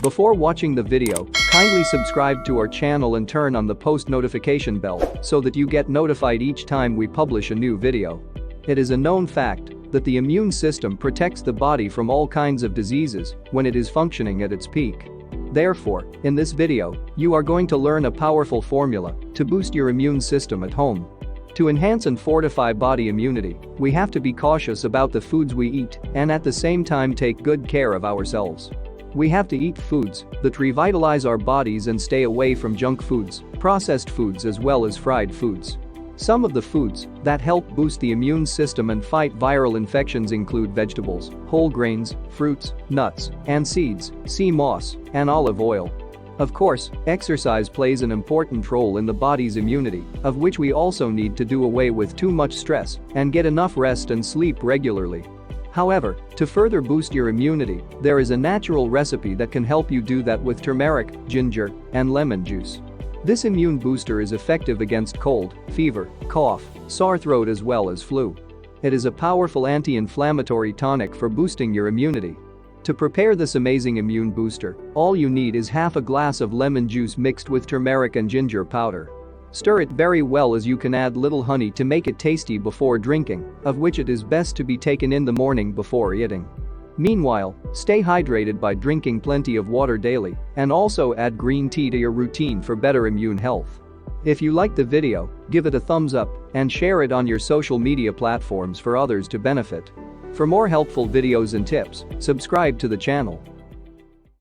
Before watching the video, kindly subscribe to our channel and turn on the post notification bell so that you get notified each time we publish a new video. It is a known fact that the immune system protects the body from all kinds of diseases when it is functioning at its peak. Therefore, in this video, you are going to learn a powerful formula to boost your immune system at home. To enhance and fortify body immunity, we have to be cautious about the foods we eat and at the same time take good care of ourselves. We have to eat foods that revitalize our bodies and stay away from junk foods, processed foods as well as fried foods. Some of the foods that help boost the immune system and fight viral infections include vegetables, whole grains, fruits, nuts, and seeds, sea moss, and olive oil. Of course, exercise plays an important role in the body's immunity, of which we also need to do away with too much stress and get enough rest and sleep regularly. However, to further boost your immunity, there is a natural recipe that can help you do that with turmeric, ginger, and lemon juice. This immune booster is effective against cold, fever, cough, sore throat as well as flu. It is a powerful anti-inflammatory tonic for boosting your immunity. To prepare this amazing immune booster, all you need is half a glass of lemon juice mixed with turmeric and ginger powder. Stir it very well as you can add little honey to make it tasty before drinking, of which it is best to be taken in the morning before eating. Meanwhile, stay hydrated by drinking plenty of water daily and also add green tea to your routine for better immune health. If you liked the video, give it a thumbs up and share it on your social media platforms for others to benefit. For more helpful videos and tips, subscribe to the channel.